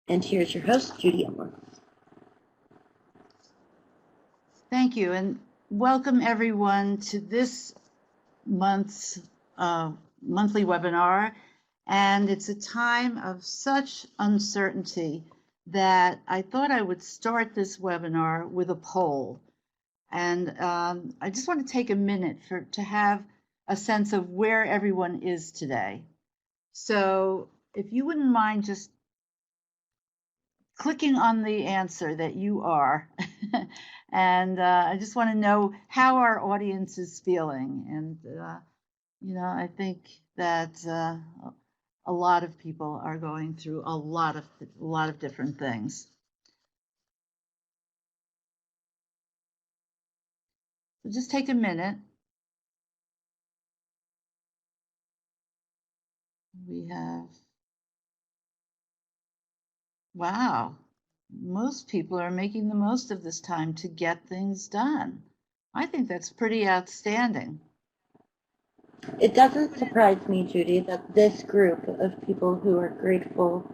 And here's your host, Judy Elmore. Thank you, and welcome everyone to this month's monthly webinar. And it's a time of such uncertainty that I thought I would start this webinar with a poll. And I just want to take a minute to have a sense of where everyone is today. So if you wouldn't mind just clicking on the answer that you are. And I just want to know how our audience is feeling. And, I think that a lot of people are going through a lot of different things. So just take a minute. We have, wow, most people are making the most of this time to get things done. I think that's pretty outstanding. It doesn't surprise me, Judy, that this group of people who are grateful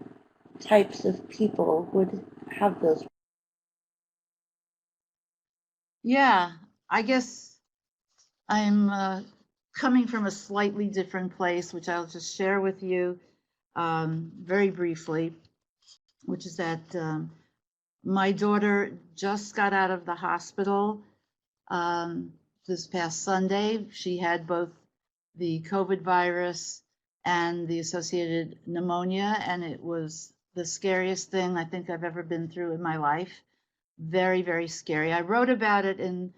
types of people would have those. Yeah, I guess I'm coming from a slightly different place, which I'll just share with you very briefly, which is that my daughter just got out of the hospital this past Sunday. She had both the COVID virus and the associated pneumonia, and it was the scariest thing I think I've ever been through in my life. Very, very scary. I wrote about it in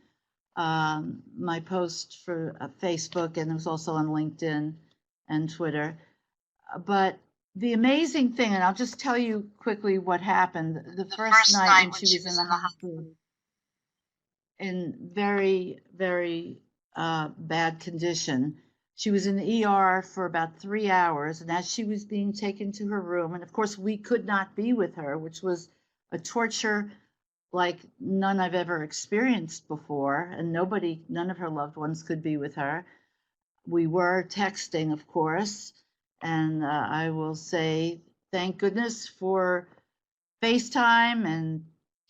my post for Facebook, and it was also on LinkedIn and Twitter. But the amazing thing, and I'll just tell you quickly what happened. The first night when she was in the hospital in very, very bad condition, she was in the ER for about 3 hours. And as she was being taken to her room, and of course we could not be with her, which was a torture like none I've ever experienced before, and none of her loved ones could be with her. We were texting, of course, and I will say thank goodness for FaceTime and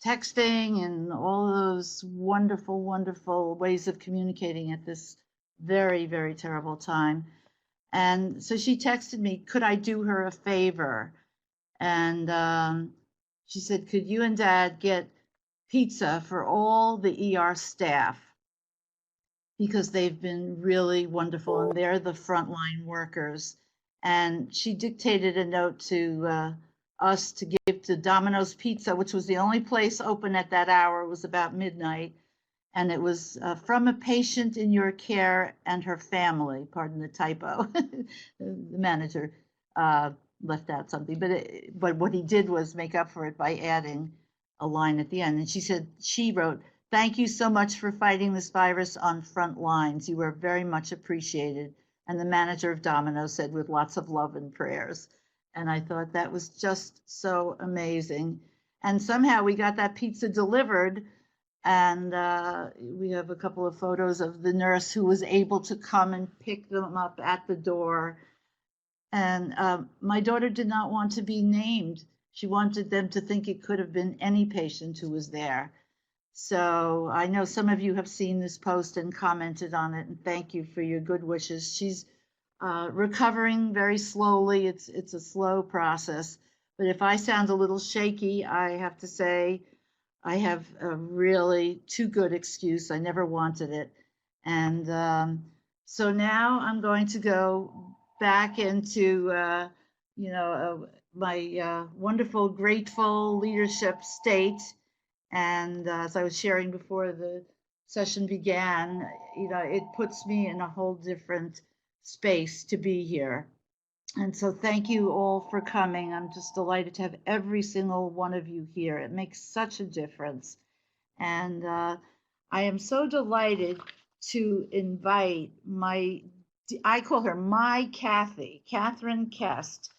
texting and all those wonderful, wonderful ways of communicating at this very, very terrible time. And so she texted me, could I do her a favor? And she said, could you and Dad get pizza for all the ER staff, because they've been really wonderful and they're the frontline workers. And she dictated a note to us to give to Domino's Pizza, which was the only place open at that hour. It was about midnight. And it was from a patient in your care and her family, pardon the typo. The manager left out something, but what he did was make up for it by adding a line at the end. And she wrote, thank you so much for fighting this virus on front lines. You are very much appreciated. And the manager of Domino's said, with lots of love and prayers. And I thought that was just so amazing. And somehow we got that pizza delivered. And we have a couple of photos of the nurse who was able to come and pick them up at the door. And my daughter did not want to be named. She wanted them to think it could have been any patient who was there. So I know some of you have seen this post and commented on it, and thank you for your good wishes. She's recovering very slowly. It's a slow process, but if I sound a little shaky, I have to say I have a really too good excuse. I never wanted it. And so now I'm going to go back into my wonderful, grateful leadership state. And as I was sharing before the session began, it puts me in a whole different space to be here. And so thank you all for coming. I'm just delighted to have every single one of you here. It makes such a difference. And I am so delighted to invite I call her my Kathy, Catherine Kest,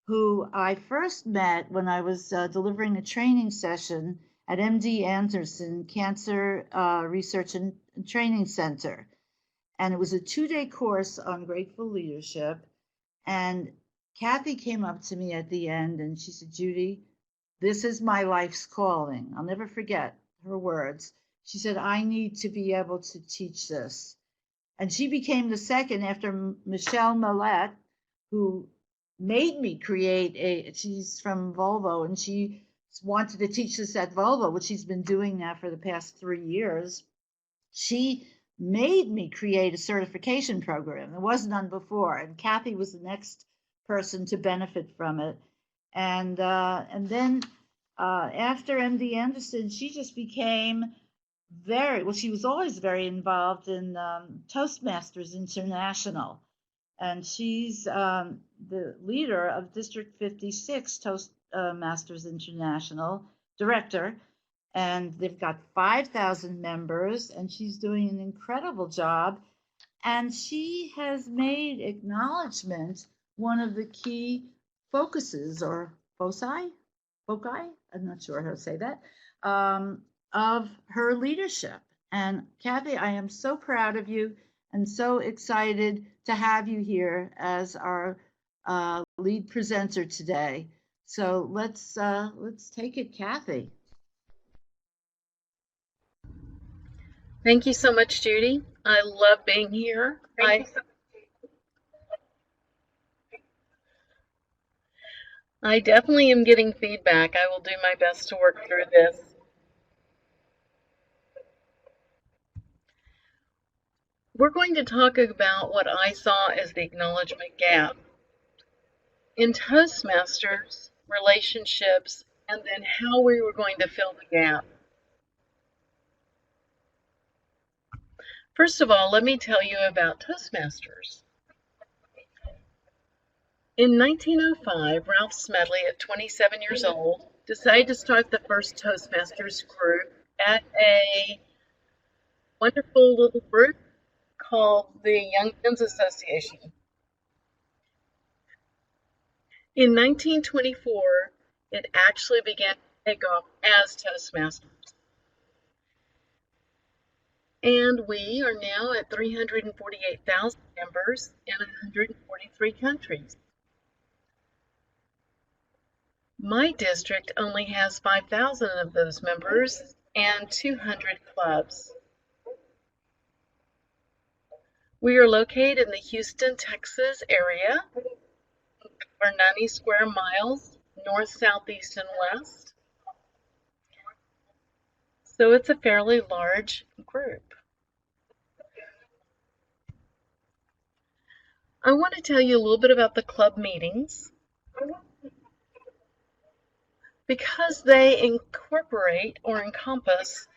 who I first met when I was delivering a training session at MD Anderson Cancer Research and Training Center. And it was a 2-day course on grateful leadership. And Kathy came up to me at the end and she said, Judy, This is my life's calling. I'll never forget her words. She said, I need to be able to teach this. And she became the second after Michelle Millette, who made me create she's from Volvo, and she wanted to teach this at Volvo, which she's been doing now for the past 3 years. She made me create a certification program. There was none before, and Kathy was the next person to benefit from it. And then after MD Anderson, she just became very well. She was always very involved in Toastmasters International, and she's the leader of District 56 Toastmasters International director, and they've got 5,000 members, and she's doing an incredible job. And she has made acknowledgement one of the key focuses or foci, I'm not sure how to say that, of her leadership. And Kathy, I am so proud of you and so excited to have you here as our lead presenter today. So let's take it, Kathy. Thank you so much, Judy. I love being here. I definitely am getting feedback. I will do my best to work through this. We're going to talk about what I saw as the acknowledgement gap in Toastmasters, relationships, and then how we were going to fill the gap. First of all, let me tell you about Toastmasters. In 1905, Ralph Smedley, at 27 years old, decided to start the first Toastmasters group at a wonderful little group called the Young Men's Association. In 1924, it actually began to take off as Toastmasters. And we are now at 348,000 members in 143 countries. My district only has 5,000 of those members and 200 clubs. We are located in the Houston, Texas area, or 90 square miles, north, south, east, and west. So it's a fairly large group. I want to tell you a little bit about the club meetings because they incorporate or encompass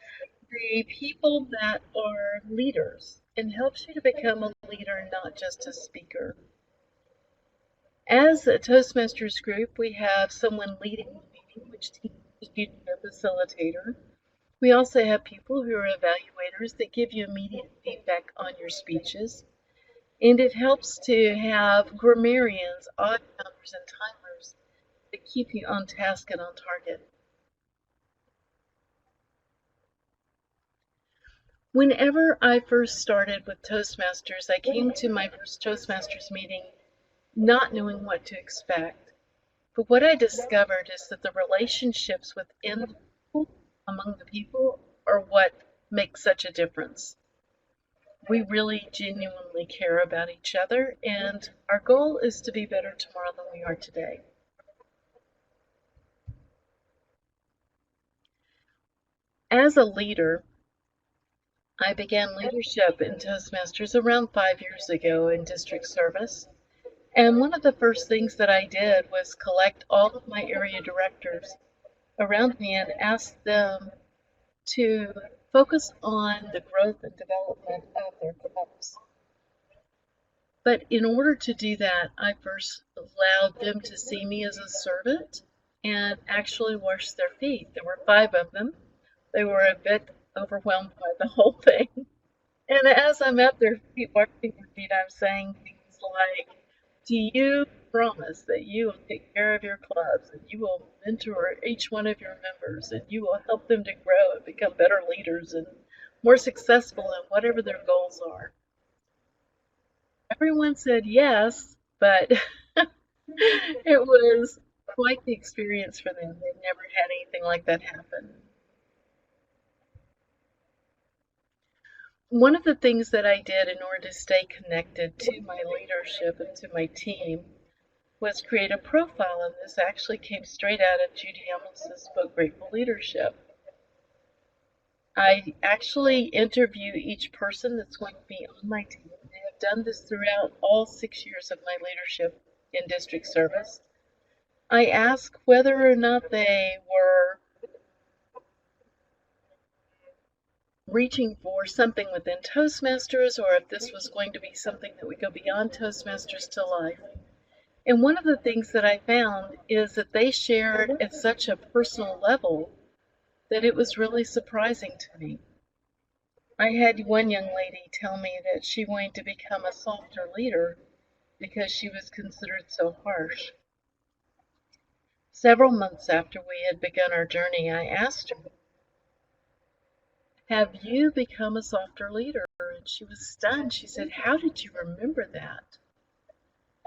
the people that are leaders and helps you to become a leader, not just a speaker. As a Toastmasters group, we have someone leading the meeting, which teaches you to be a facilitator. We also have people who are evaluators that give you immediate feedback on your speeches. And it helps to have grammarians, odd counters, and timers that keep you on task and on target. Whenever I first started with Toastmasters, I came to my first Toastmasters meeting not knowing what to expect. But what I discovered is that the relationships within the people, among the people, are what makes such a difference. We really genuinely care about each other, and our goal is to be better tomorrow than we are today. As a leader, I began leadership in Toastmasters around 5 years ago in district service. And one of the first things that I did was collect all of my area directors around me and ask them to focus on the growth and development of their clubs. But in order to do that, I first allowed them to see me as a servant and actually wash their feet. There were 5 of them. They were a bit overwhelmed by the whole thing. And as I'm at their feet, washing their feet, I'm saying things like, do you promise that you will take care of your clubs and you will mentor each one of your members and you will help them to grow and become better leaders and more successful in whatever their goals are? Everyone said yes, but it was quite the experience for them. They've never had anything like that happen. One of the things that I did in order to stay connected to my leadership and to my team was create a profile, and this actually came straight out of Judy Hamilton's book, Grateful Leadership. I actually interview each person that's going to be on my team. I have done this throughout all 6 years of my leadership in district service. I ask whether or not they were reaching for something within Toastmasters or if this was going to be something that would go beyond Toastmasters to life. And one of the things that I found is that they shared at such a personal level that it was really surprising to me. I had one young lady tell me that she wanted to become a softer leader because she was considered so harsh. Several months after we had begun our journey, I asked her, "Have you become a softer leader?" And she was stunned. She said, "How did you remember that?"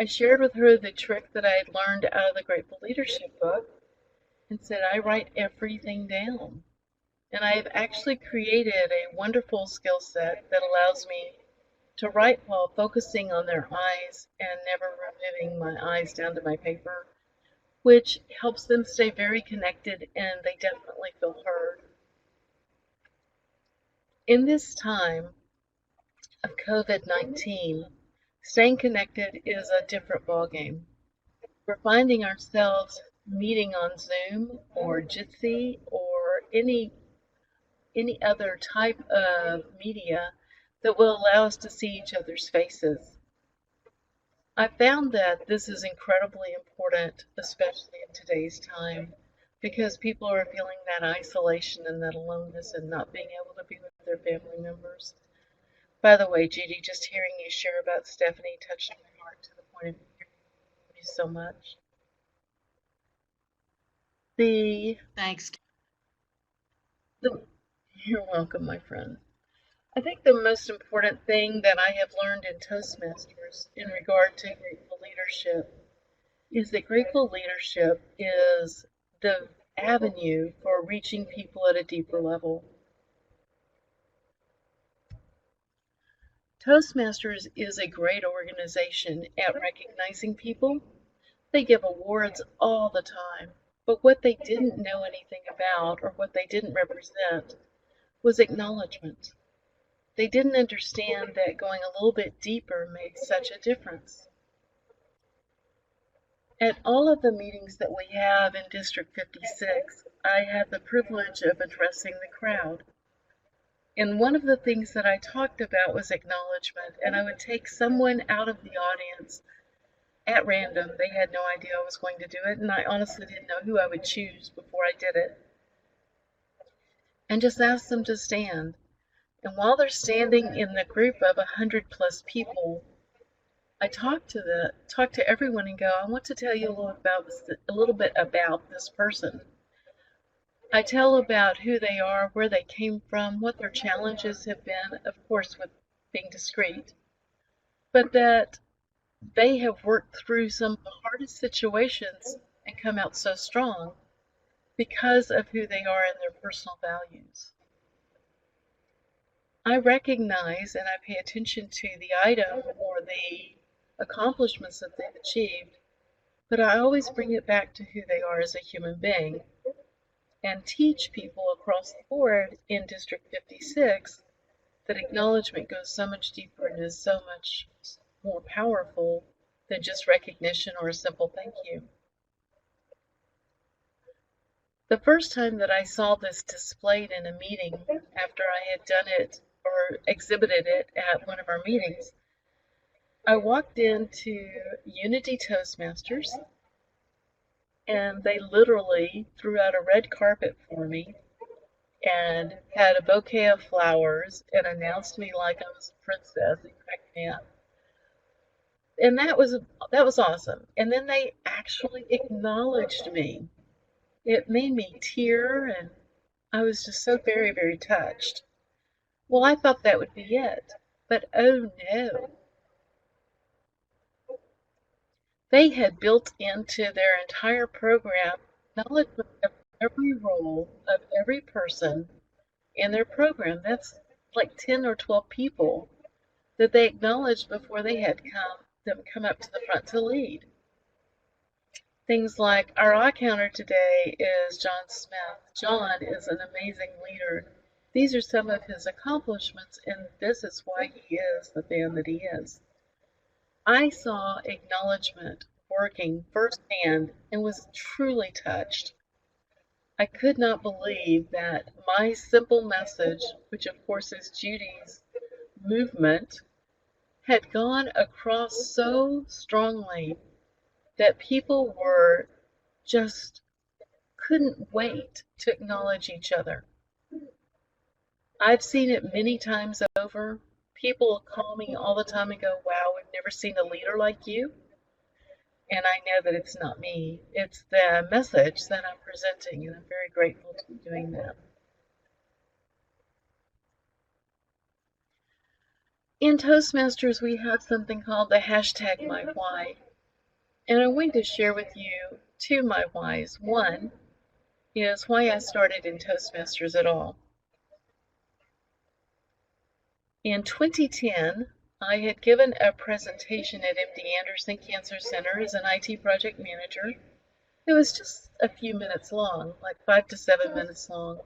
I shared with her the trick that I had learned out of the Grateful Leadership book and said, "I write everything down." And I have actually created a wonderful skill set that allows me to write while focusing on their eyes and never removing my eyes down to my paper, which helps them stay very connected and they definitely feel heard. In this time of COVID-19, staying connected is a different ballgame. We're finding ourselves meeting on Zoom or Jitsi or any other type of media that will allow us to see each other's faces. I found that this is incredibly important, especially in today's time, because people are feeling that isolation and that aloneness and not being able to be with their family members. By the way, Judy, just hearing you share about Stephanie touched my heart to the point of thank you so much. Thanks. You're welcome, my friend. I think the most important thing that I have learned in Toastmasters in regard to grateful leadership is that grateful leadership is the avenue for reaching people at a deeper level. Toastmasters is a great organization at recognizing people. They give awards all the time, but what they didn't know anything about or what they didn't represent was acknowledgement. They didn't understand that going a little bit deeper made such a difference. At all of the meetings that we have in District 56, I have the privilege of addressing the crowd. And one of the things that I talked about was acknowledgement, and I would take someone out of the audience at random. They had no idea I was going to do it, and I honestly didn't know who I would choose before I did it. And just ask them to stand. And while they're standing in the group of 100+ people, I talk to everyone and go, I want to tell you a little bit about this person. I tell about who they are, where they came from, what their challenges have been, of course with being discreet, but that they have worked through some of the hardest situations and come out so strong because of who they are and their personal values. I recognize and I pay attention to the item or the accomplishments that they've achieved, but I always bring it back to who they are as a human being and teach people across the board in District 56 that acknowledgement goes so much deeper and is so much more powerful than just recognition or a simple thank you. The first time that I saw this displayed in a meeting after I had done it or exhibited it at one of our meetings, I walked into Unity Toastmasters and they literally threw out a red carpet for me and had a bouquet of flowers and announced me like I was a princess. It cracked me up. And that was awesome. And then they actually acknowledged me. It made me tear and I was just so very, very touched. Well, I thought that would be it. But oh no. They had built into their entire program acknowledgement of every role of every person in their program. That's like 10 or 12 people that they acknowledged before they had them come up to the front to lead. Things like our eye counter today is John Smith. John is an amazing leader. These are some of his accomplishments, and this is why he is the man that he is. I saw acknowledgement working firsthand and was truly touched. I could not believe that my simple message, which of course is Judy's movement, had gone across so strongly that people were just couldn't wait to acknowledge each other. I've seen it many times over. People call me all the time and go, "Wow, we've never seen a leader like you." And I know that it's not me, it's the message that I'm presenting, and I'm very grateful to be doing that. In Toastmasters, we have something called the hashtag My Why. And I'm going to share with you two my whys. One is why I started in Toastmasters at all. In 2010, I had given a presentation at MD Anderson Cancer Center as an IT project manager. It was just a few minutes long, like 5 to 7 minutes long.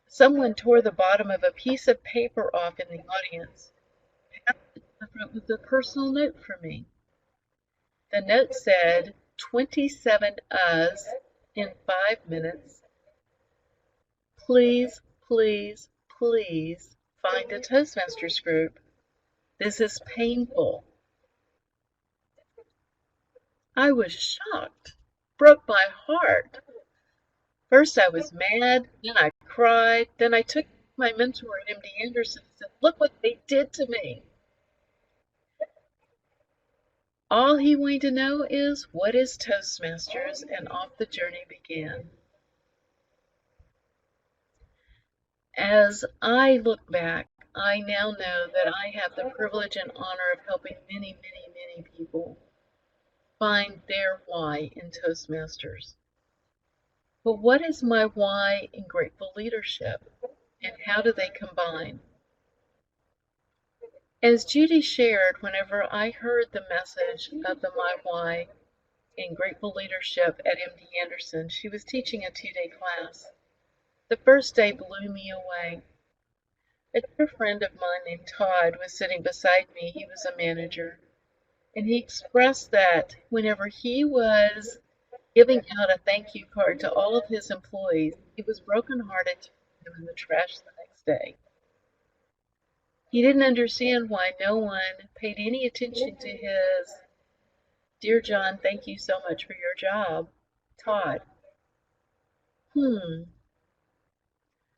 Someone tore the bottom of a piece of paper off in the audience. The front was a personal note for me. The note said, 27 us in 5 minutes. Please, please, please find a Toastmasters group. This is painful. I was shocked, broke my heart. First I was mad, then I cried, then I took my mentor at MD Anderson and said, "Look what they did to me." All he wanted to know is, what is Toastmasters? And off the journey began. As I look back, I now know that I have the privilege and honor of helping many, many, many people find their why in Toastmasters. But what is my why in grateful leadership, and how do they combine? As Judy shared, whenever I heard the message of the my why in grateful leadership at MD Anderson, she was teaching a 2-day class. The first day blew me away. A dear friend of mine named Todd was sitting beside me. He was a manager. And he expressed that whenever he was giving out a thank you card to all of his employees, he was brokenhearted to put them in the trash the next day. He didn't understand why no one paid any attention to his, "Dear John, thank you so much for your job, Todd."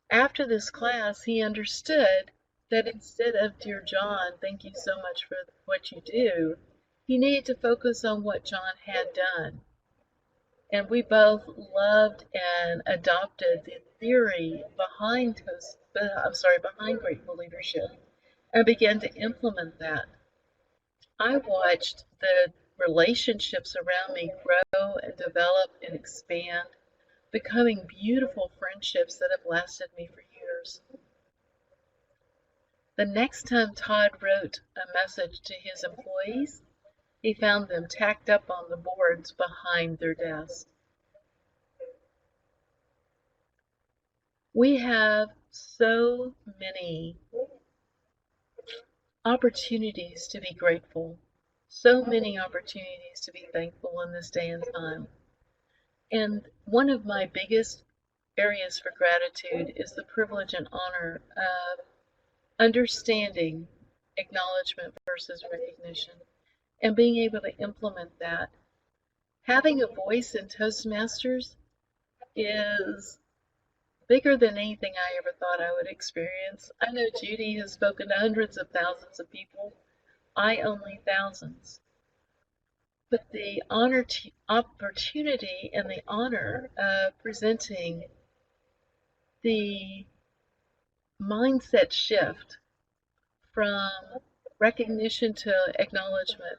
After this class, he understood that instead of, "Dear John, thank you so much for what you do," he needed to focus on what John had done. And we both loved and adopted the theory behind behind grateful leadership, and began to implement that. I watched the relationships around me grow and develop and expand, becoming beautiful friendships that have lasted me for years. The next time Todd wrote a message to his employees, he found them tacked up on the boards behind their desk. We have so many opportunities to be grateful, so many opportunities to be thankful in this day and time. And one of my biggest areas for gratitude is the privilege and honor of understanding acknowledgement versus recognition and being able to implement that. Having a voice in Toastmasters is bigger than anything I ever thought I would experience. I know Judy has spoken to hundreds of thousands of people. I only thousands. But the opportunity and the honor of presenting the mindset shift from recognition to acknowledgement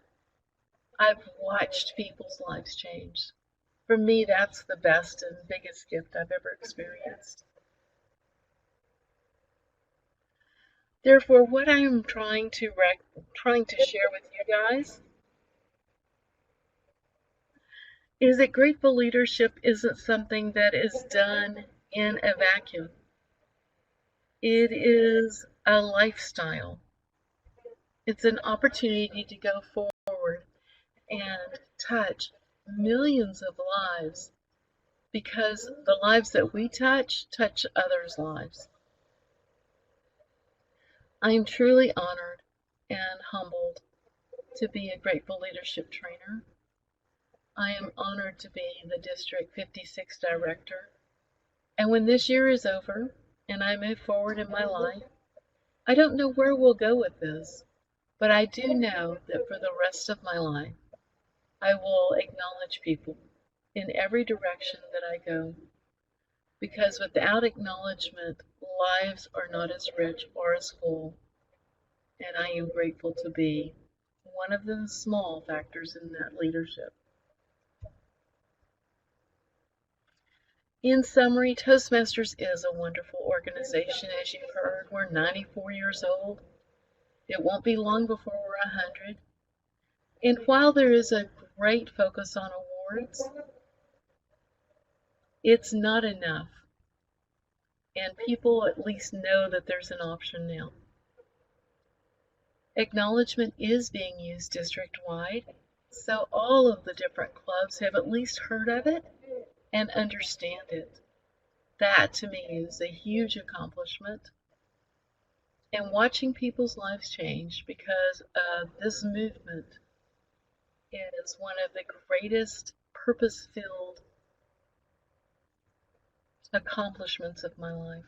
I've watched people's lives change. For me, that's the best and biggest gift I've ever experienced. Therefore, what I am trying to share with you guys is that grateful leadership isn't something that is done in a vacuum. It is a lifestyle. It's an opportunity to go forward and touch millions of lives, because the lives that we touch others' lives. I am truly honored and humbled to be a grateful leadership trainer. I am honored to be the District 56 Director. And when this year is over and I move forward in my life, I don't know where we'll go with this, but I do know that for the rest of my life, I will acknowledge people in every direction that I go. Because without acknowledgement, lives are not as rich or as full. And I am grateful to be one of the small factors in that leadership. In summary, Toastmasters is a wonderful organization. As you've heard, we're 94 years old. It won't be long before we're 100. And while there is a great focus on awards, it's not enough. And people at least know that there's an option now. Acknowledgement is being used district-wide, so all of the different clubs have at least heard of it and understand it. That, to me, is a huge accomplishment. And watching people's lives change because of this movement is one of the greatest purpose-filled accomplishments of my life.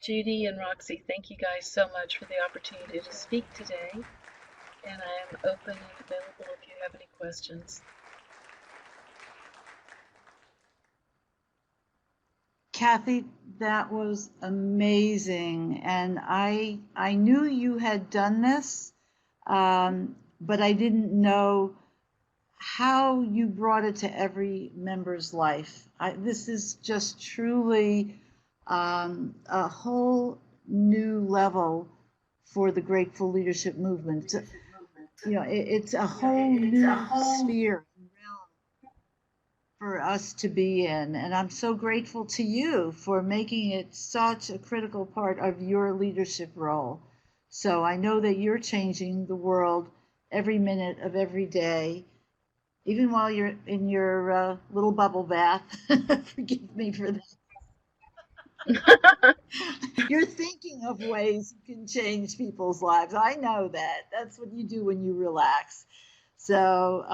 Judy and Roxy, thank you guys so much for the opportunity to speak today, and I am open and available if you have any questions. Kathy, that was amazing, and I knew you had done this, but I didn't know how you brought it to every member's life. This is just truly a whole new level for the Grateful Leadership Movement. You know, it's a whole new sphere and realm for us to be in, and I'm so grateful to you for making it such a critical part of your leadership role. So I know that you're changing the world every minute of every day, even while you're in your little bubble bath. Forgive me for that. You're thinking of ways you can change people's lives. I know that. That's what you do when you relax. So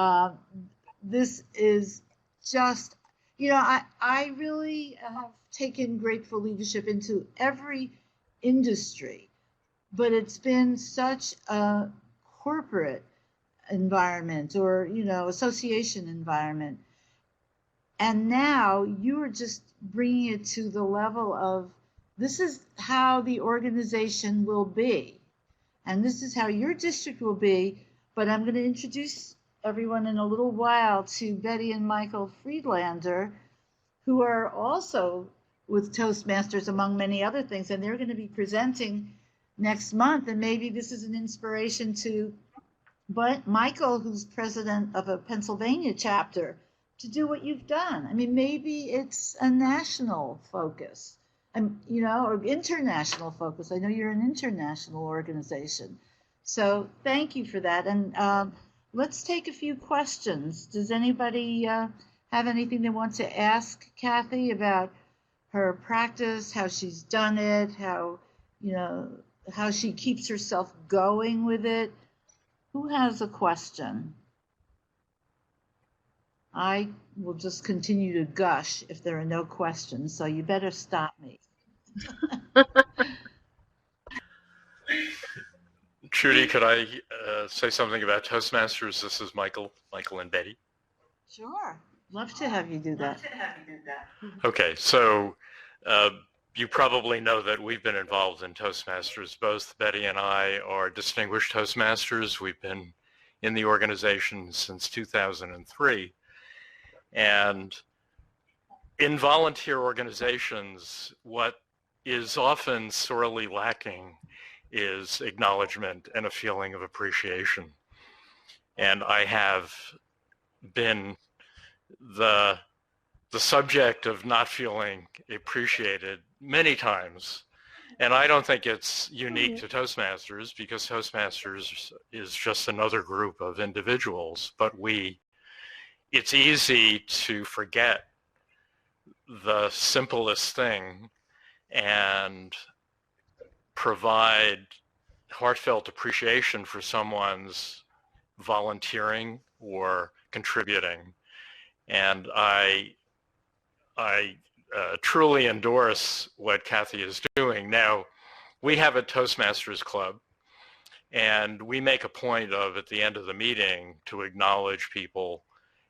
this is just, you know, I really have taken grateful leadership into every industry, but it's been such a corporate environment or, you know, association environment. And now you are just bringing it to the level of this is how the organization will be. And this is how your district will be. But I'm going to introduce everyone in a little while to Betty and Michael Friedlander, who are also with Toastmasters, among many other things. And they're going to be presenting next month. And maybe this is an inspiration to Michael, who's president of a Pennsylvania chapter, to do what you've done. I mean, maybe it's a national focus, you know, or international focus. I know you're an international organization. So thank you for that. And let's take a few questions. Does anybody have anything they want to ask Kathy about her practice, how she's done it, how, you know, how she keeps herself going with it? Who has a question? I will just continue to gush if there are no questions, so you better stop me. Trudy, could I say something about Toastmasters? This is Michael and Betty. Sure. Love to have you do that. Okay, so you probably know that we've been involved in Toastmasters. Both Betty and I are distinguished Toastmasters. We've been in the organization since 2003. And in volunteer organizations, what is often sorely lacking is acknowledgement and a feeling of appreciation. And I have been the subject of not feeling appreciated many times. And I don't think it's unique to Toastmasters, because Toastmasters is just another group of individuals, but it's easy to forget the simplest thing and provide heartfelt appreciation for someone's volunteering or contributing. And I truly endorse what Kathy is doing. Now, we have a Toastmasters club, and we make a point of, at the end of the meeting, to acknowledge people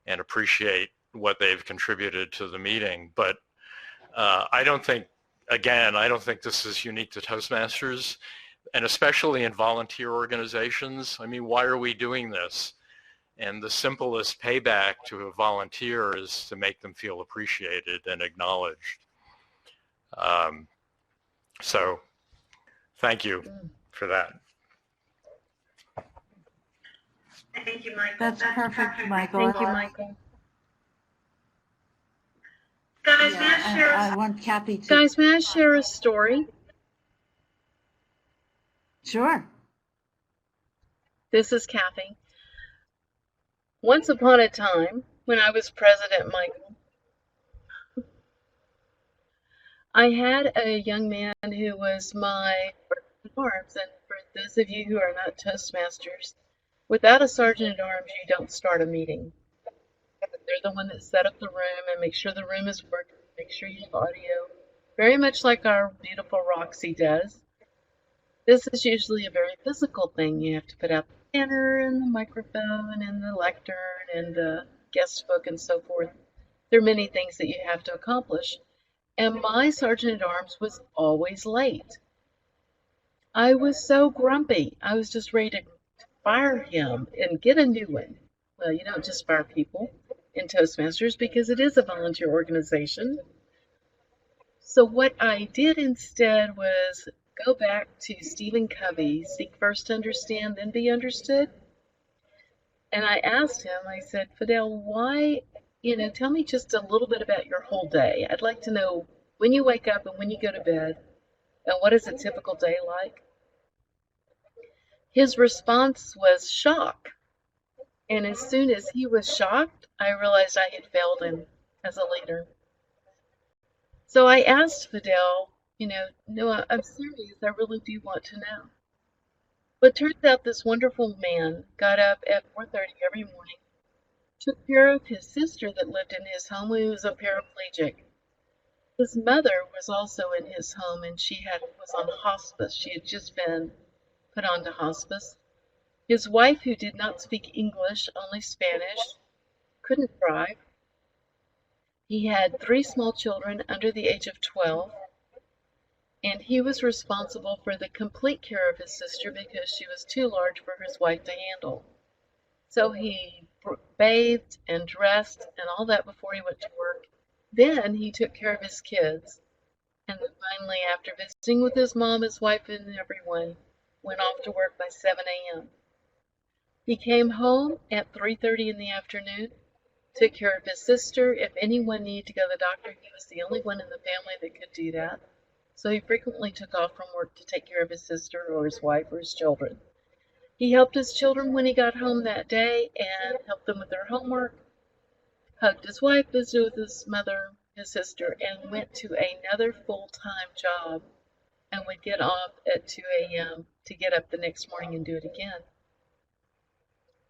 and appreciate what they've contributed to the meeting. But I don't think this is unique to Toastmasters, and especially in volunteer organizations. I mean, why are we doing this? And the simplest payback to a volunteer is to make them feel appreciated and acknowledged. So thank you for that. Thank you, Michael. That's perfect, Michael. Thank you, Michael. Guys, may I share? I want Kathy to. Guys, may I share a story? Sure. This is Kathy. Once upon a time, when I was President Michael, I had a young man who was my arms. And for those of you who are not Toastmasters, without a sergeant at arms, you don't start a meeting. They're the one that set up the room and make sure the room is working, make sure you have audio, very much like our beautiful Roxy does. This is usually a very physical thing. You have to put out the banner and the microphone and the lectern and the guest book and so forth. There are many things that you have to accomplish. And my sergeant at arms was always late. I was so grumpy. I was just ready to fire him and get a new one. Well, you don't just fire people in Toastmasters because it is a volunteer organization. So what I did instead was go back to Stephen Covey, seek first to understand, then be understood. And I asked him, I said, Fidel, why, tell me just a little bit about your whole day. I'd like to know when you wake up and when you go to bed, and what is a typical day like? His response was shock. And as soon as he was shocked, I realized I had failed him as a leader. So I asked Fidel, no, I'm serious. I really do want to know. But it turns out this wonderful man got up at 4:30 every morning, took care of his sister that lived in his home who was a paraplegic. His mother was also in his home, and she was on hospice. She had just been put onto hospice. His wife, who did not speak English, only Spanish, couldn't drive. He had 3 small children under the age of 12, and he was responsible for the complete care of his sister because she was too large for his wife to handle. So he bathed and dressed and all that before he went to work. Then he took care of his kids. And then finally, after visiting with his mom, his wife, and everyone, went off to work by 7 a.m. He came home at 3:30 in the afternoon, took care of his sister. If anyone needed to go to the doctor, he was the only one in the family that could do that. So he frequently took off from work to take care of his sister or his wife or his children. He helped his children when he got home that day and helped them with their homework, hugged his wife, visited with his mother, his sister, and went to another full-time job and would get off at 2 a.m. to get up the next morning and do it again.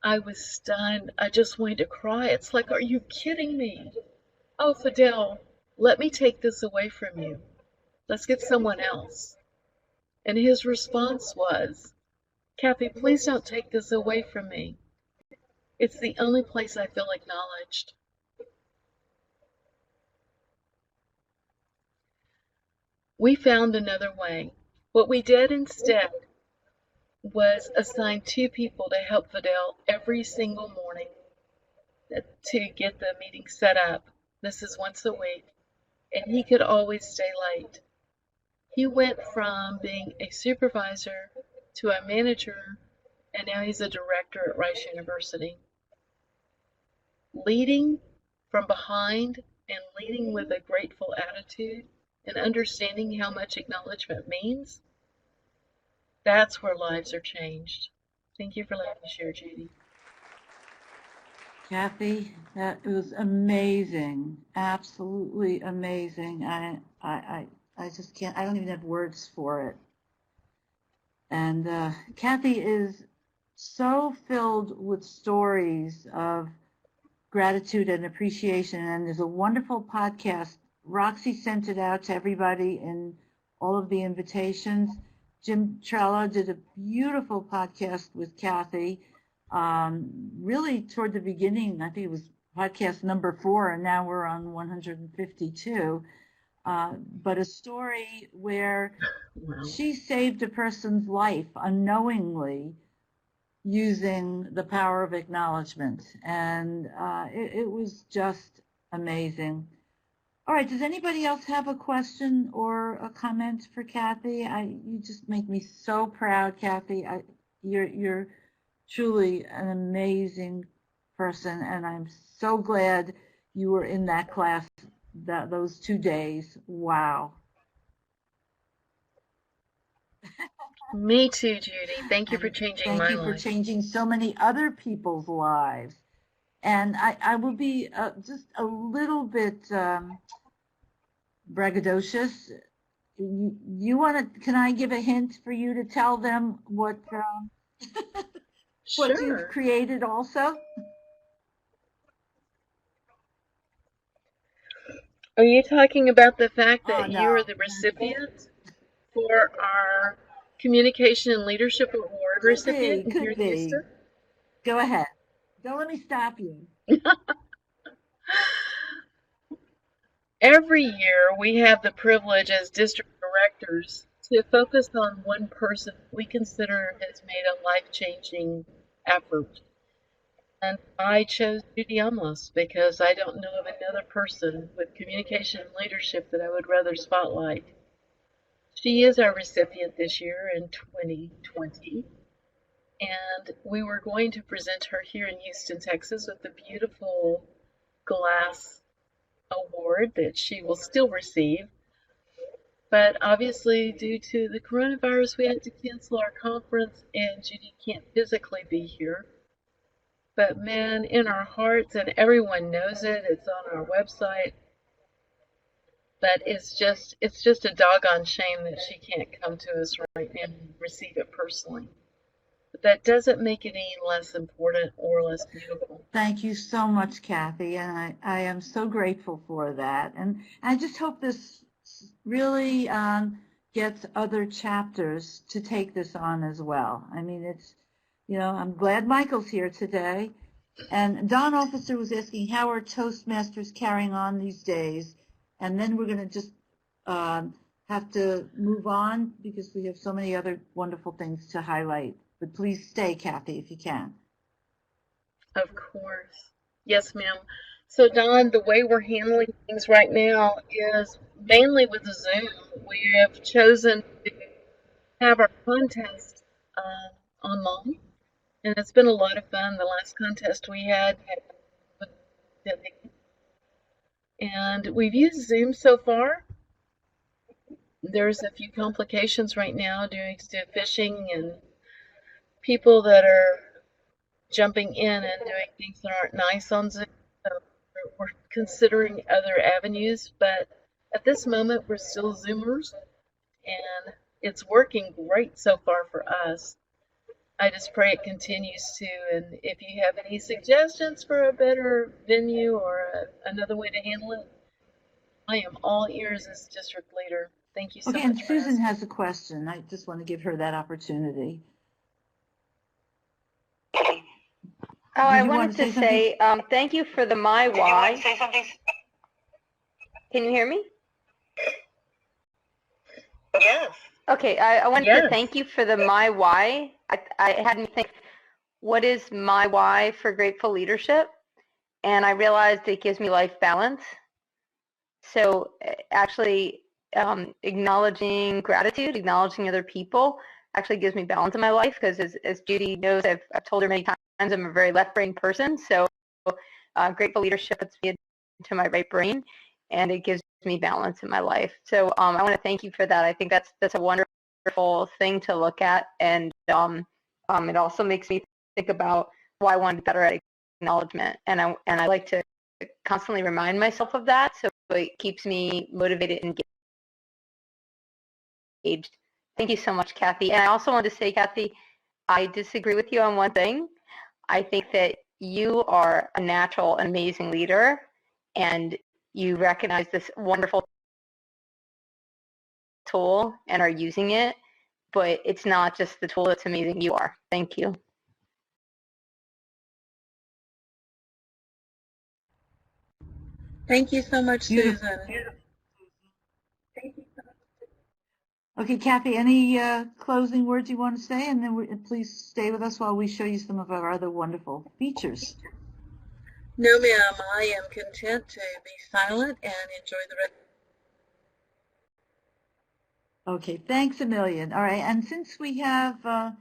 I was stunned. I just wanted to cry. It's like, are you kidding me? Oh, Fidel, let me take this away from you. Let's get someone else. And his response was, Kathy, please don't take this away from me. It's the only place I feel acknowledged. We found another way. What we did instead was assigned 2 people to help Fidel every single morning to get the meeting set up. This is once a week, and he could always stay late. He went from being a supervisor to a manager, and now he's a director at Rice University. Leading from behind and leading with a grateful attitude and understanding how much acknowledgement means, that's where lives are changed. Thank you for letting me share, Judy. Kathy, that was amazing, absolutely amazing. I just can't, I don't even have words for it. And Kathy is so filled with stories of gratitude and appreciation. And there's a wonderful podcast. Roxy sent it out to everybody in all of the invitations. Jim Trello did a beautiful podcast with Kathy. Really toward the beginning, I think it was podcast number 4, and now we're on 152. But a story where she saved a person's life unknowingly using the power of acknowledgement. And it was just amazing. All right, does anybody else have a question or a comment for Kathy? You just make me so proud, Kathy. You're truly an amazing person, and I'm so glad you were in that class those 2 days. Wow. Me too, Judy. Thank you for changing my life. Thank you for changing so many other people's lives. And I will be just a little bit braggadocious. You want to? Can I give a hint for you to tell them what what Sure. you've created also? Are you talking about the fact that Oh, no. you are the recipient for our Communication and Leadership Award recipient here in Houston? Go ahead. Don't let me stop you. Every year we have the privilege as district directors to focus on one person we consider has made a life-changing effort. And I chose Judy Amos because I don't know of another person with communication and leadership that I would rather spotlight. She is our recipient this year in 2020, and we were going to present her here in Houston, Texas with the beautiful glass award that she will still receive. But obviously, due to the coronavirus, we had to cancel our conference, and Judy can't physically be here. But man, in our hearts, and everyone knows it, it's on our website. But it's just a doggone shame that she can't come to us right now and receive it personally. But that doesn't make it any less important or less beautiful. Thank you so much, Kathy, and I am so grateful for that. And I just hope this really gets other chapters to take this on as well. I mean, it's, I'm glad Michael's here today. And Don Officer was asking, how are Toastmasters carrying on these days? And then we're going to just have to move on because we have so many other wonderful things to highlight. But please stay, Kathy, if you can. Of course. Yes, ma'am. So, Don, the way we're handling things right now is mainly with Zoom. We have chosen to have our contest online, and it's been a lot of fun. The last contest we had and we've used Zoom so far. There's a few complications right now due to phishing and people that are jumping in and doing things that aren't nice on Zoom. So we're considering other avenues, but at this moment we're still Zoomers, and it's working great so far for us. I just pray it continues to, and if you have any suggestions for a better venue or another way to handle it, I am all ears as district leader. Thank you so much. Okay, and Susan has a question. I just want to give her that opportunity. Oh, I wanted to say thank you for the My Why. Did you want to say something? Can you hear me? Yes. Okay, I wanted to thank you for the My Why I had me think, what is my why for grateful leadership? And I realized it gives me life balance. So actually acknowledging gratitude, acknowledging other people actually gives me balance in my life, because as Judy knows, I've told her many times, I'm a very left-brain person. So grateful leadership puts me into my right brain, and it gives me balance in my life. So I want to thank you for that. I think that's a wonderful thing to look at, and it also makes me think about why I want to be better at acknowledgement, and I like to constantly remind myself of that, so it keeps me motivated and engaged. Thank you so much, Kathy. And I also wanted to say, Kathy, I disagree with you on one thing. I think that you are a natural, amazing leader, and you recognize this wonderful tool and are using it, but it's not just the tool that's amazing, you are. Thank you. Thank you so much, Beautiful. Susan. Okay, Kathy, any closing words you want to say? And then please stay with us while we show you some of our other wonderful features. No, ma'am, I am content to be silent and enjoy the rest. Okay, thanks a million. All right, and since we have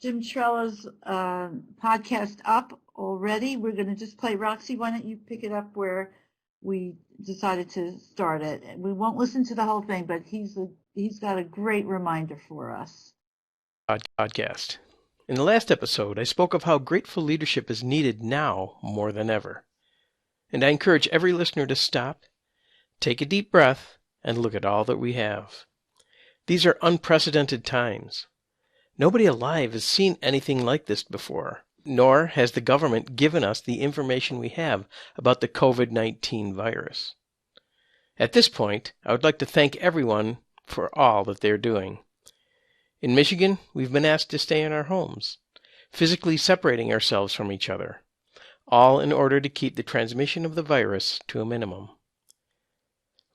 Jim Trella's podcast up already, we're going to just play. Roxy, why don't you pick it up where we decided to start it? We won't listen to the whole thing, but he's got a great reminder for us. Podcast. In the last episode, I spoke of how grateful leadership is needed now more than ever. And I encourage every listener to stop, take a deep breath, and look at all that we have. These are unprecedented times. Nobody alive has seen anything like this before, nor has the government given us the information we have about the COVID-19 virus. At this point, I would like to thank everyone for all that they're doing. In Michigan, we've been asked to stay in our homes, physically separating ourselves from each other, all in order to keep the transmission of the virus to a minimum.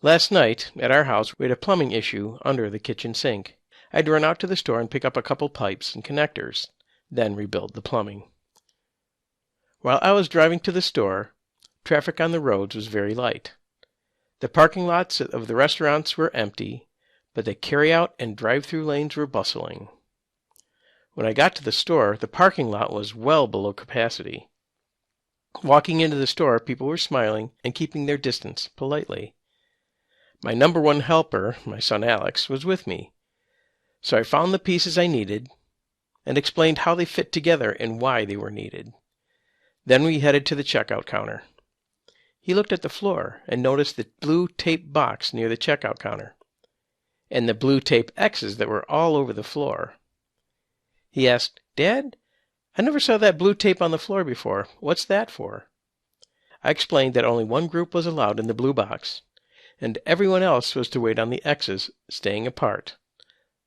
Last night, at our house, we had a plumbing issue under the kitchen sink. I had to run out to the store and pick up a couple pipes and connectors, then rebuild the plumbing. While I was driving to the store, traffic on the roads was very light. The parking lots of the restaurants were empty, but the carry-out and drive-through lanes were bustling. When I got to the store, the parking lot was well below capacity. Walking into the store, people were smiling and keeping their distance politely. My number one helper, my son Alex, was with me. So I found the pieces I needed and explained how they fit together and why they were needed. Then we headed to the checkout counter. He looked at the floor and noticed the blue tape box near the checkout counter and the blue tape X's that were all over the floor. He asked, "Dad, I never saw that blue tape on the floor before. What's that for?" I explained that only one group was allowed in the blue box, and everyone else was to wait on the X's, staying apart.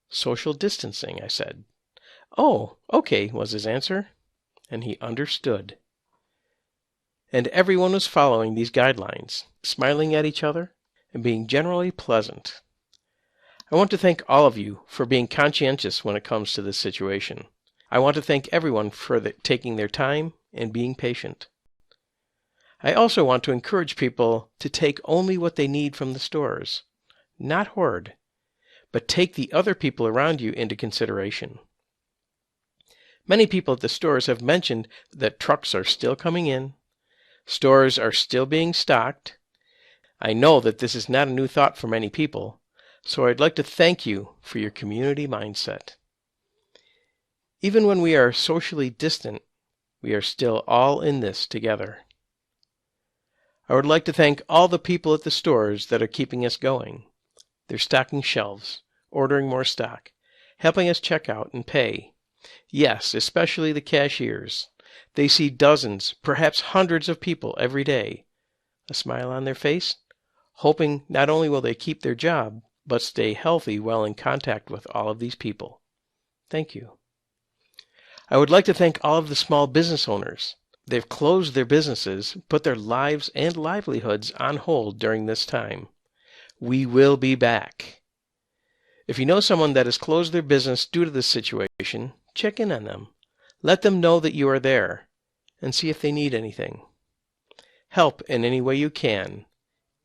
Social distancing, I said. "Oh, okay," was his answer, and he understood. And everyone was following these guidelines, smiling at each other, and being generally pleasant. I want to thank all of you for being conscientious when it comes to this situation. I want to thank everyone for taking their time and being patient. I also want to encourage people to take only what they need from the stores, not hoard, but take the other people around you into consideration. Many people at the stores have mentioned that trucks are still coming in, stores are still being stocked. I know that this is not a new thought for many people, so I'd like to thank you for your community mindset. Even when we are socially distant, we are still all in this together. I would like to thank all the people at the stores that are keeping us going. They're stocking shelves, ordering more stock, helping us check out and pay. Yes, especially the cashiers. They see dozens, perhaps hundreds of people every day. A smile on their face, hoping not only will they keep their job, but stay healthy while in contact with all of these people. Thank you. I would like to thank all of the small business owners. They've closed their businesses, put their lives and livelihoods on hold during this time. We will be back. If you know someone that has closed their business due to this situation, Check in on them. Let them know that you are there, and see if they need anything. Help in any way you can,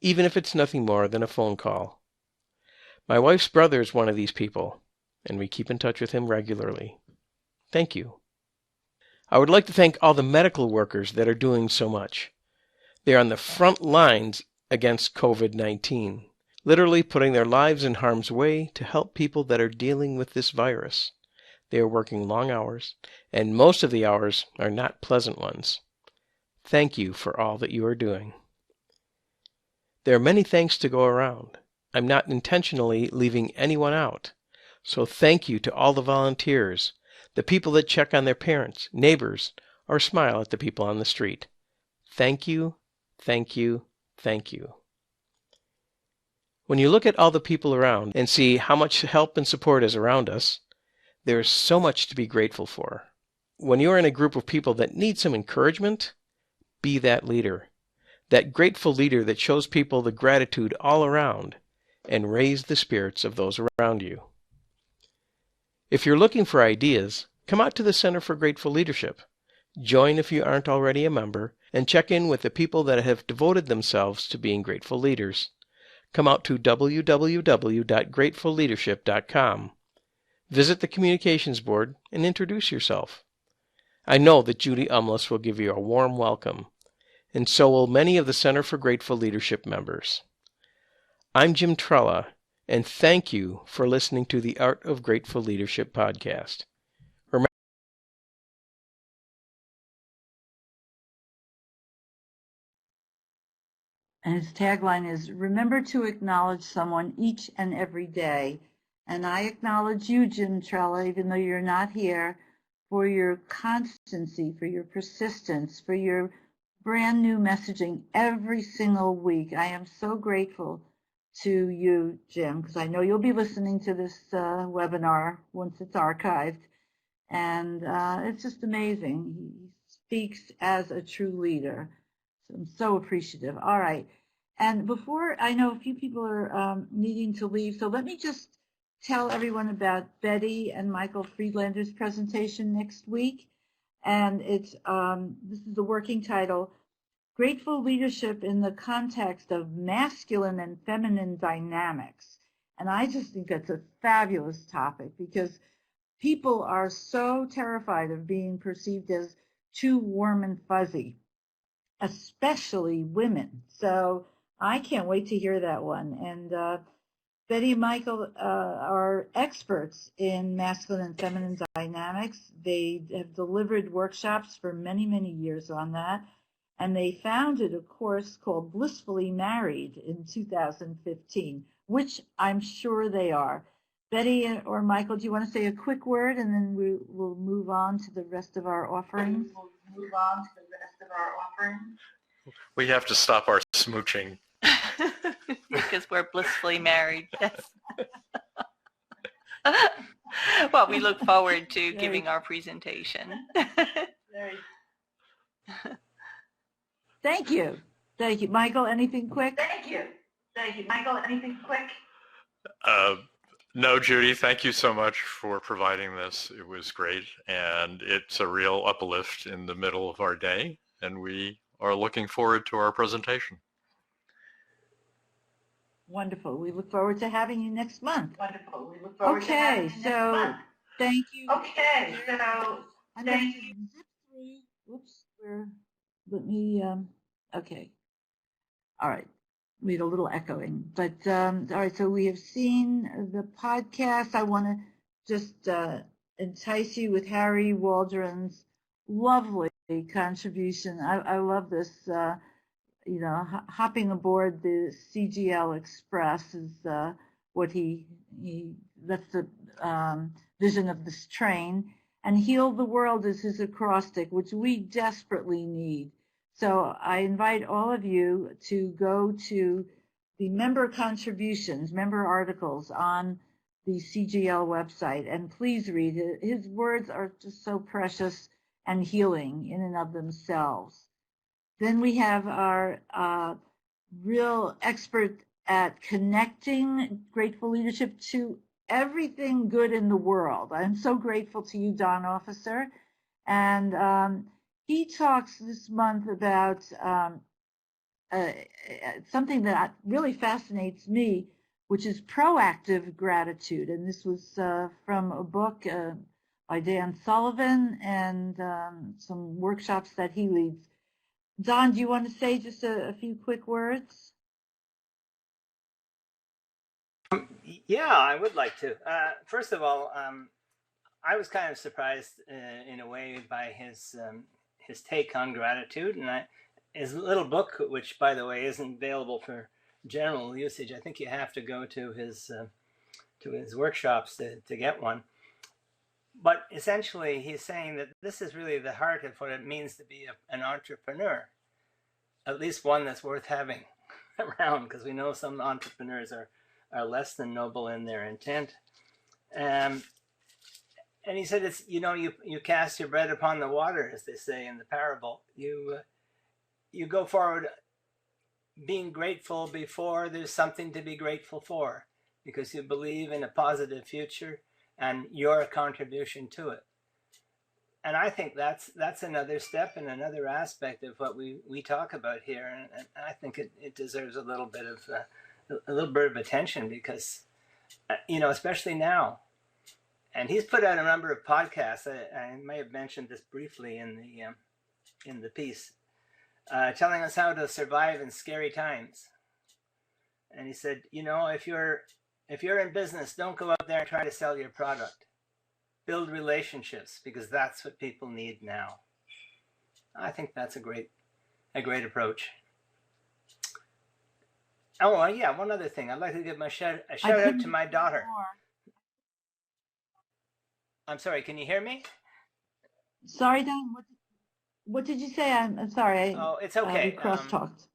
even if it's nothing more than a phone call. My wife's brother is one of these people, and we keep in touch with him regularly. Thank you. I would like to thank all the medical workers that are doing so much. They are on the front lines against COVID-19, literally putting their lives in harm's way to help people that are dealing with this virus. They are working long hours, and most of the hours are not pleasant ones. Thank you for all that you are doing. There are many thanks to go around. I'm not intentionally leaving anyone out. So thank you to all the volunteers, the people that check on their parents, neighbors, or smile at the people on the street. Thank you, thank you, thank you. When you look at all the people around and see how much help and support is around us, there is so much to be grateful for. When you are in a group of people that need some encouragement, be that leader, that grateful leader that shows people the gratitude all around and raise the spirits of those around you. If you're looking for ideas, come out to the Center for Grateful Leadership. Join if you aren't already a member, and check in with the people that have devoted themselves to being grateful leaders. Come out to www.gratefulleadership.com. Visit the communications board and introduce yourself. I know that Judy Umlas will give you a warm welcome, and so will many of the Center for Grateful Leadership members. I'm Jim Trella, and thank you for listening to the Art of Grateful Leadership podcast. And his tagline is, remember to acknowledge someone each and every day. And I acknowledge you, Jim Trella, even though you're not here, for your constancy, for your persistence, for your brand new messaging every single week. I am so grateful to you, Jim, because I know you'll be listening to this webinar once it's archived. And it's just amazing. He speaks as a true leader. So I'm so appreciative. All right. And before, I know a few people are needing to leave, so let me just tell everyone about Betty and Michael Friedlander's presentation next week. And it's this is the working title, Grateful Leadership in the Context of Masculine and Feminine Dynamics. And I just think that's a fabulous topic because people are so terrified of being perceived as too warm and fuzzy, especially women. So I can't wait to hear that one. And Betty and Michael are experts in masculine and feminine dynamics. They have delivered workshops for many, many years on that. And they founded a course called Blissfully Married in 2015, which I'm sure they are. Betty or Michael, do you want to say a quick word, and then we'll move on to the rest of our offerings? We have to stop our smooching. Because we're blissfully married, yes. Well, we look forward to giving our presentation. Thank you. Thank you. Michael, anything quick? No, Judy, thank you so much for providing this. It was great, and it's a real uplift in the middle of our day, and we are looking forward to our presentation. Wonderful. We look forward to having you next month. Okay, so thank you. Oops, let me, okay. All right. We had a little echoing, but all right, so we have seen the podcast. I want to just entice you with Harry Waldron's lovely contribution. I love this, you know, hopping aboard the CGL Express is what that's the vision of this train, and heal the world is his acrostic, which we desperately need. So I invite all of you to go to the member contributions, member articles on the CGL website, and please read it. His words are just so precious and healing in and of themselves. Then we have our real expert at connecting grateful leadership to everything good in the world. I'm so grateful to you, Don Officer. And he talks this month about something that really fascinates me, which is proactive gratitude. And this was from a book by Dan Sullivan and some workshops that he leads. Don, do you want to say just a few quick words? Yeah, I would like to. First of all, I was kind of surprised in a way by his take on gratitude, and his little book, which by the way isn't available for general usage. I think you have to go to his workshops to get one. But essentially, he's saying that this is really the heart of what it means to be an entrepreneur, at least one that's worth having around, because we know some entrepreneurs are less than noble in their intent. And he said, it's, you cast your bread upon the water, as they say in the parable. You go forward being grateful before there's something to be grateful for, because you believe in a positive future and your contribution to it. And I think that's another step and another aspect of what we talk about here. And I think it deserves a little bit of attention, because, especially now. And he's put out a number of podcasts. I may have mentioned this briefly in the piece, telling us how to survive in scary times. And he said, if you're in business, don't go out there and try to sell your product. Build relationships, because that's what people need now. I think that's a great approach. Oh, yeah, one other thing. I'd like to give a shout out to my daughter. I'm sorry, can you hear me? Sorry, Don, what did you say? I'm sorry. Oh, it's okay. We cross-talked.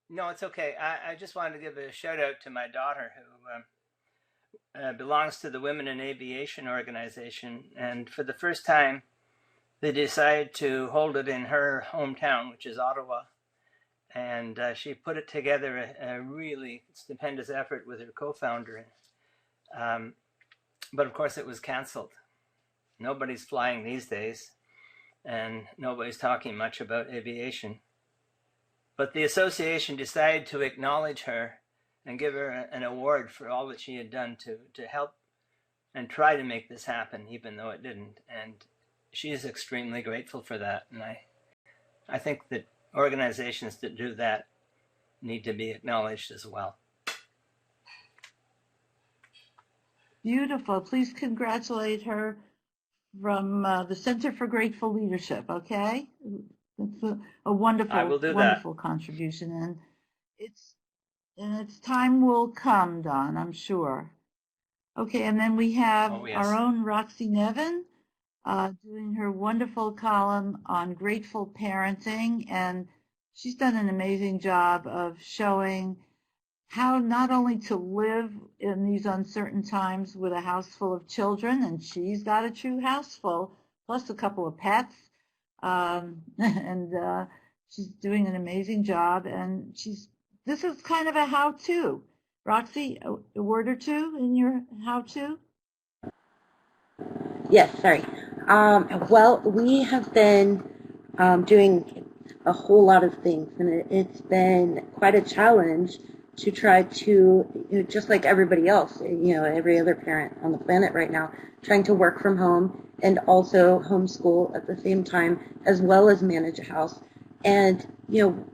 No, it's okay. I just wanted to give a shout out to my daughter, who belongs to the Women in Aviation organization. And for the first time, they decided to hold it in her hometown, which is Ottawa. And she put it together, a really stupendous effort with her co-founder. But of course, it was canceled. Nobody's flying these days, and nobody's talking much about aviation. But the association decided to acknowledge her and give her an award for all that she had done to help and try to make this happen, even though it didn't. And she is extremely grateful for that. And I think that organizations that do that need to be acknowledged as well. Beautiful. Please congratulate her from the Center for Grateful Leadership, okay? That's a wonderful contribution. And its time will come, Don, I'm sure. Okay, and then we have our own Roxy Nevin doing her wonderful column on grateful parenting, and she's done an amazing job of showing how not only to live in these uncertain times with a house full of children, and she's got a true house full, plus a couple of pets, and she's doing an amazing job, and this is kind of a how-to. Roxy, a word or two in your how-to? Yes, sorry. Well, we have been doing a whole lot of things, and it's been quite a challenge to try to, just like everybody else, every other parent on the planet right now, trying to work from home and also homeschool at the same time, as well as manage a house. And,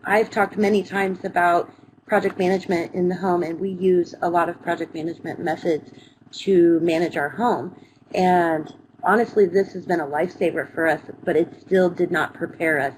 I've talked many times about project management in the home, and we use a lot of project management methods to manage our home. And honestly, this has been a lifesaver for us, but it still did not prepare us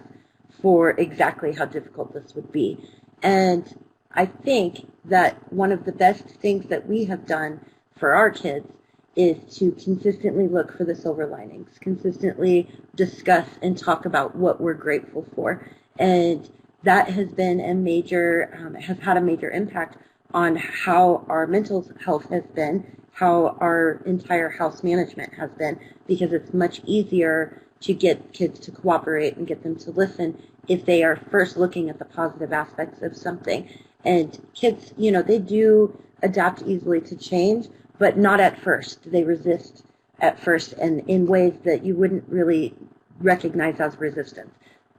for exactly how difficult this would be. And I think that one of the best things that we have done for our kids is to consistently look for the silver linings, consistently discuss and talk about what we're grateful for. And that has been has had a major impact on how our mental health has been, how our entire house management has been, because it's much easier to get kids to cooperate and get them to listen if they are first looking at the positive aspects of something. And kids, they do adapt easily to change, but not at first. They resist at first, and in ways that you wouldn't really recognize as resistance.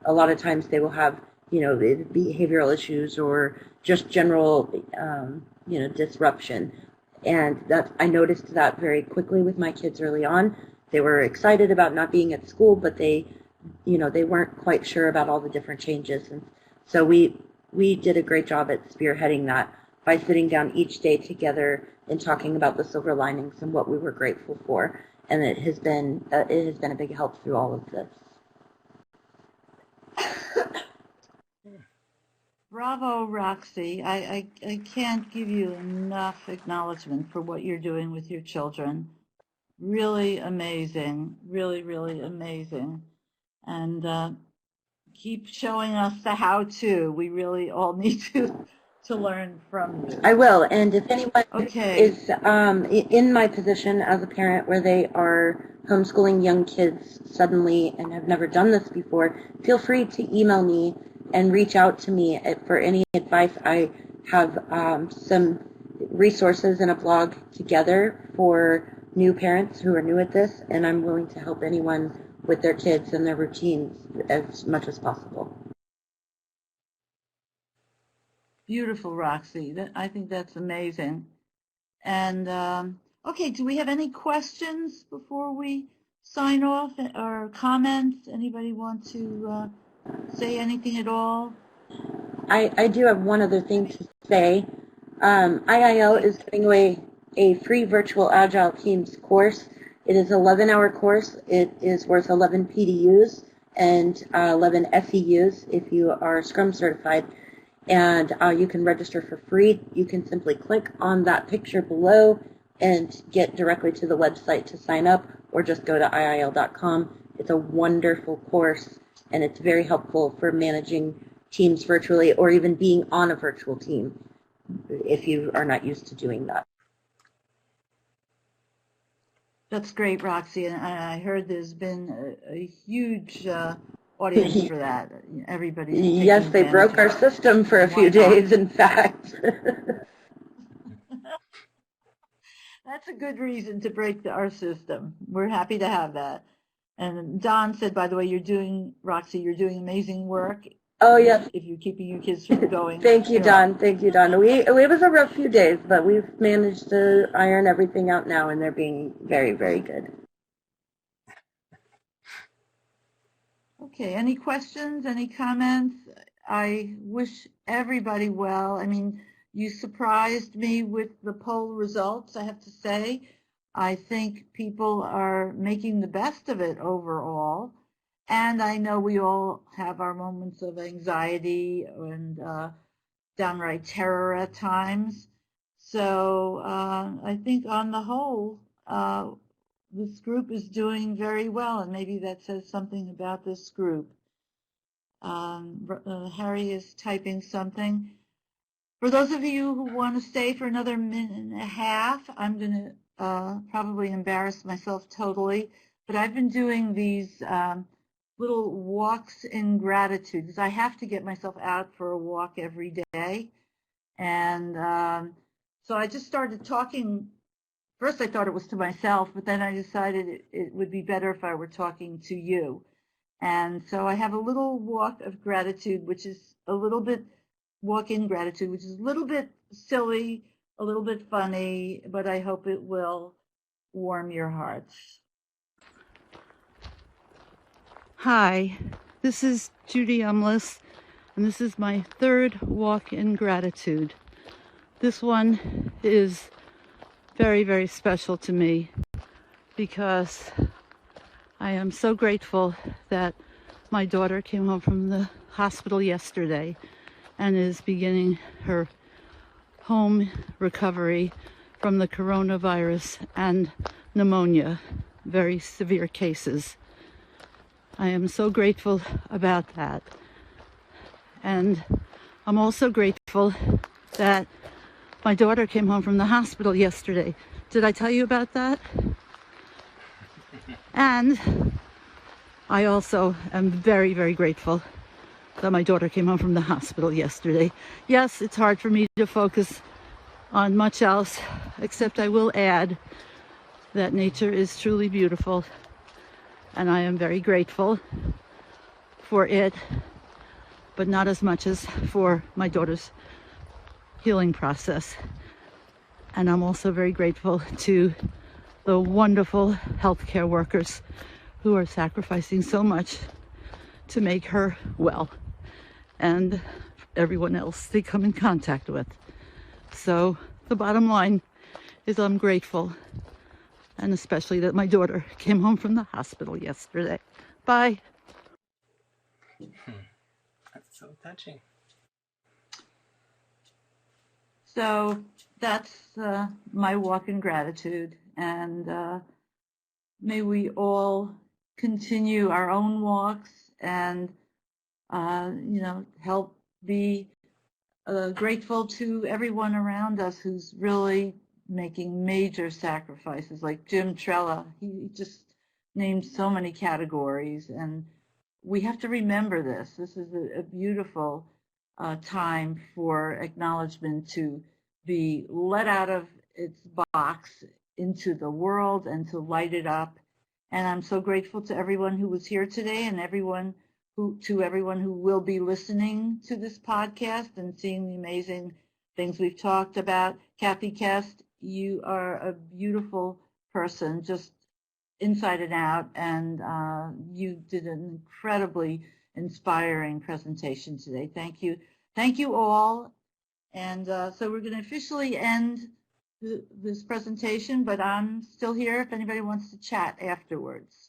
A lot of times they will have, behavioral issues or just general, disruption. And I noticed that very quickly with my kids early on. They were excited about not being at school, but they weren't quite sure about all the different changes. And so we did a great job at spearheading that by sitting down each day together and talking about the silver linings and what we were grateful for. And it has been a big help through all of this. Bravo, Roxy. I can't give you enough acknowledgement for what you're doing with your children. Really amazing. Really, really amazing. And keep showing us the how-to. We really all need to learn from you. I will. And if anyone Okay. is in my position as a parent where they are homeschooling young kids suddenly and have never done this before, feel free to email me and reach out to me for any advice. I have some resources and a blog together for new parents who are new at this, and I'm willing to help anyone with their kids and their routines as much as possible. Beautiful, Roxy. I think that's amazing. And okay, do we have any questions before we sign off, or comments? Anybody want to say anything at all? I do have one other thing to say. IIL is giving away a free virtual Agile Teams course. It is an 11-hour course. It is worth 11 PDUs and 11 SEUs if you are Scrum certified. And you can register for free. You can simply click on that picture below and get directly to the website to sign up, or just go to IIL.com. It's a wonderful course, and it's very helpful for managing teams virtually, or even being on a virtual team if you are not used to doing that. That's great, Roxy. And I heard there's been a huge audience for that. Everybody's taking Yes, they advantage broke of our it. system for a Why few not? days, in fact. That's a good reason to break our system. We're happy to have that. And Don said, by the way, Roxy, you're doing amazing work. Oh, yes. If you're keeping your kids from going. Thank you, Don. Thank you, Don. It was a rough few days, but we've managed to iron everything out now, and they're being very, very good. Okay, any questions, any comments? I wish everybody well. I mean, you surprised me with the poll results, I have to say. I think people are making the best of it overall. And I know we all have our moments of anxiety and downright terror at times. So I think on the whole, this group is doing very well, and maybe that says something about this group. Harry is typing something. For those of you who want to stay for another minute and a half, I'm going to probably embarrass myself totally, but I've been doing these little walks in gratitude, because I have to get myself out for a walk every day. And so I just started talking. First I thought it was to myself, but then I decided it would be better if I were talking to you. And so I have a little walk of gratitude, which is a little bit, walk in gratitude, which is a little bit silly, a little bit funny, but I hope it will warm your hearts. Hi, this is Judy Umlis, and this is my third walk in gratitude. This one is very, very special to me because I am so grateful that my daughter came home from the hospital yesterday and is beginning her home recovery from the coronavirus and pneumonia, very severe cases. I am so grateful about that. And I'm also grateful that my daughter came home from the hospital yesterday. Did I tell you about that? And I also am very, very grateful that my daughter came home from the hospital yesterday. Yes, it's hard for me to focus on much else, except I will add that nature is truly beautiful, and I am very grateful for it, but not as much as for my daughter's healing process. And I'm also very grateful to the wonderful healthcare workers who are sacrificing so much to make her well, and everyone else they come in contact with. So the bottom line is I'm grateful, and especially that my daughter came home from the hospital yesterday. Bye. That's so touching. So that's my walk in gratitude, and may we all continue our own walks and help be grateful to everyone around us who's really making major sacrifices, like Jim Trella. He just named so many categories, and we have to remember this. This is a beautiful time for acknowledgement to be let out of its box into the world and to light it up. And I'm so grateful to everyone who was here today, and everyone who will be listening to this podcast and seeing the amazing things we've talked about. Kathy Kest, you are a beautiful person, just inside and out, and you did an incredibly inspiring presentation today. Thank you. Thank you all. And so we're going to officially end this presentation, but I'm still here if anybody wants to chat afterwards.